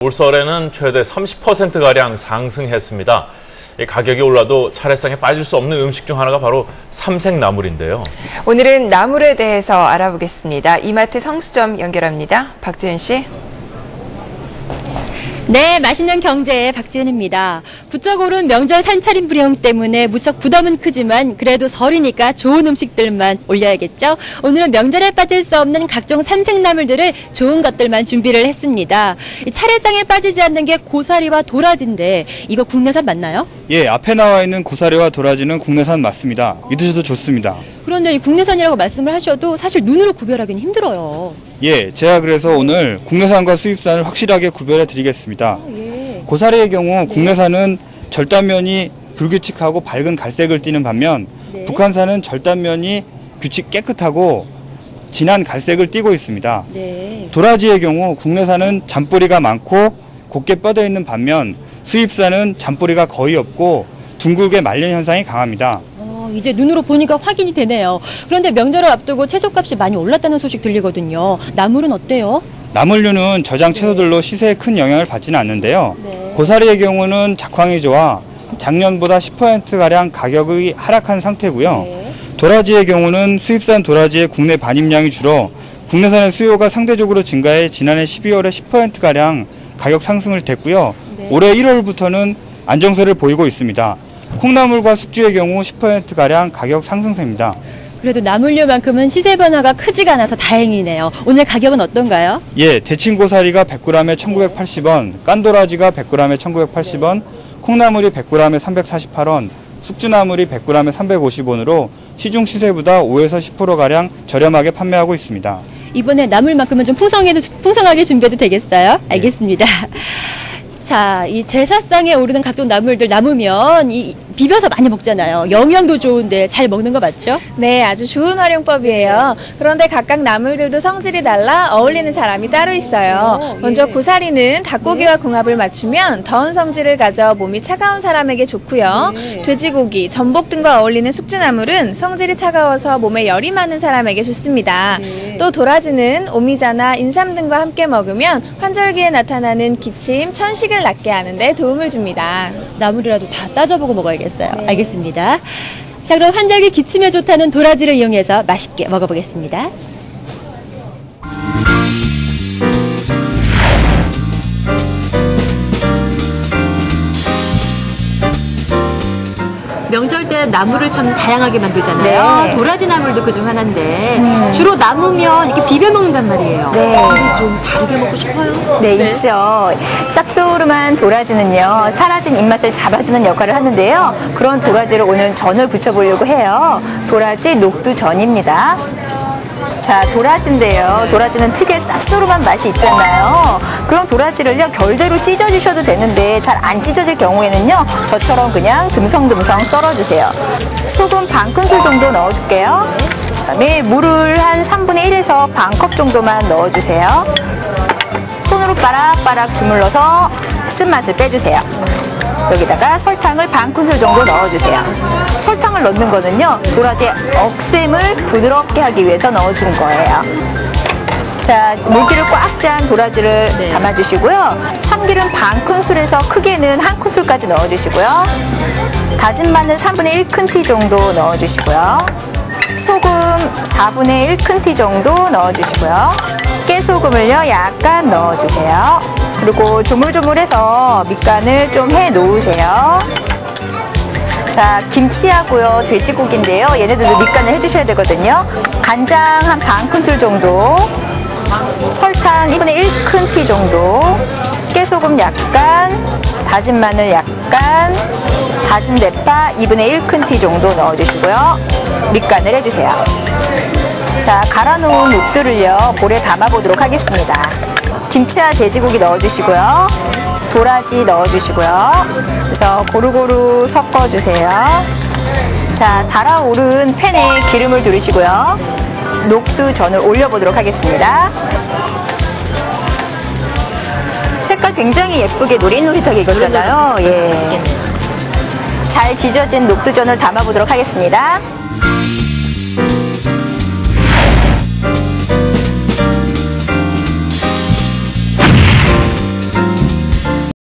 올설에는 최대 30%가량 상승했습니다. 가격이 올라도 차례상에 빠질 수 없는 음식 중 하나가 바로 삼색나물인데요. 오늘은 나물에 대해서 알아보겠습니다. 이마트 성수점 연결합니다. 박지은 씨. 네, 맛있는 경제의 박지은입니다. 부쩍 오른 명절 산차림 불형 때문에 무척 부담은 크지만 그래도 설이니까 좋은 음식들만 올려야겠죠? 오늘은 명절에 빠질 수 없는 각종 삼색나물들을 좋은 것들만 준비를 했습니다. 이 차례상에 빠지지 않는 게 고사리와 도라지인데 이거 국내산 맞나요? 예, 앞에 나와 있는 고사리와 도라지는 국내산 맞습니다. 믿으셔도 좋습니다. 그런데 이 국내산이라고 말씀을 하셔도 사실 눈으로 구별하기는 힘들어요. 예, 제가 그래서 오늘 국내산과 수입산을 확실하게 구별해 드리겠습니다. 예. 고사리의 경우 국내산은 절단면이 불규칙하고 밝은 갈색을 띠는 반면 북한산은 절단면이 깨끗하고 진한 갈색을 띠고 있습니다. 네. 도라지의 경우 국내산은 잔뿌리가 많고 곱게 뻗어 있는 반면 수입산은 잔뿌리가 거의 없고 둥글게 말린 현상이 강합니다. 이제 눈으로 보니까 확인이 되네요. 그런데 명절을 앞두고 채소값이 많이 올랐다는 소식 들리거든요. 나물은 어때요? 나물류는 저장 채소들로 시세에 큰 영향을 받지는 않는데요. 네. 고사리의 경우는 작황이 좋아 작년보다 10%가량 가격이 하락한 상태고요. 네. 도라지의 경우는 수입산 도라지의 국내 반입량이 줄어 국내산의 수요가 상대적으로 증가해 지난해 12월에 10%가량 가격 상승을 됐고요. 네. 올해 1월부터는 안정세를 보이고 있습니다. 콩나물과 숙주의 경우 10%가량 가격 상승세입니다. 그래도 나물류만큼은 시세 변화가 크지가 않아서 다행이네요. 오늘 가격은 어떤가요? 예, 데친고사리가 100g에 1,980원, 깐도라지가 100g에 1,980원, 콩나물이 100g에 348원, 숙주나물이 100g에 350원으로 시중 시세보다 5에서 10%가량 저렴하게 판매하고 있습니다. 이번에 나물만큼은 좀 풍성하게 준비해도 되겠어요? 알겠습니다. 자, 이 제사상에 오르는 각종 나물들 남으면 비벼서 많이 먹잖아요. 영양도 좋은데 잘 먹는 거 맞죠? 네, 아주 좋은 활용법이에요. 그런데 각각 나물들도 성질이 달라 어울리는 사람이 따로 있어요. 먼저 고사리는 닭고기와 궁합을 맞추면 더운 성질을 가져 몸이 차가운 사람에게 좋고요. 돼지고기, 전복 등과 어울리는 숙주나물은 성질이 차가워서 몸에 열이 많은 사람에게 좋습니다. 또 도라지는 오미자나 인삼 등과 함께 먹으면 환절기에 나타나는 기침, 천식을 낫게 하는 데 도움을 줍니다. 나물이라도 다 따져보고 먹어야겠어요. 알겠습니다. 자, 그럼 환절기 기침에 좋다는 도라지를 이용해서 맛있게 먹어보겠습니다. 명절 때 나물을 참 다양하게 만들잖아요. 네. 도라지 나물도 그중 하나인데 주로 남으면 이렇게 비벼 먹는단 말이에요. 네. 근데 좀 다르게 먹고 싶어요. 네, 있죠. 쌉소름한 도라지는요, 사라진 입맛을 잡아주는 역할을 하는데요. 그런 도라지를 오늘은 전을 부쳐보려고 해요. 도라지 녹두전입니다. 자, 도라지인데요. 도라지는 특유의 쌉소름한 맛이 있잖아요. 그런 도라지를요, 결대로 찢어주셔도 되는데 잘 안 찢어질 경우에는요, 저처럼 그냥 듬성듬성 썰어주세요. 소금 반큰술 정도 넣어줄게요. 그다음에 물을 한 3분의 1에서 반컵 정도만 넣어주세요. 손으로 빠락빠락 주물러서 쓴맛을 빼주세요. 여기다가 설탕을 반큰술 정도 넣어주세요. 설탕을 넣는 거는요, 도라지의 억샘을 부드럽게 하기 위해서 넣어준 거예요. 자, 물기를 꽉 짠 도라지를 담아주시고요. 참기름 반큰술에서 크게는 한 큰술까지 넣어주시고요. 다진 마늘 3분의 1 큰티 정도 넣어주시고요. 소금 4분의 1 큰티 정도 넣어주시고요. 깨소금을요, 약간 넣어주세요. 그리고 조물조물해서 밑간을 좀 해 놓으세요. 자, 김치하고요, 돼지고기인데요. 얘네들도 밑간을 해주셔야 되거든요. 간장 한 반 큰술 정도, 설탕 2분의 1 큰티 정도, 깨소금 약간, 다진 마늘 약간, 다진 대파 2분의 1 큰티 정도 넣어주시고요. 밑간을 해주세요. 자, 갈아놓은 녹두를요, 볼에 담아보도록 하겠습니다. 김치와 돼지고기 넣어주시고요. 도라지 넣어주시고요. 그래서 고루고루 섞어주세요. 자, 달아오른 팬에 기름을 두르시고요. 녹두전을 올려보도록 하겠습니다. 색깔 굉장히 예쁘게 노릿노릿하게 익었잖아요. 예. 잘 지져진 녹두전을 담아보도록 하겠습니다.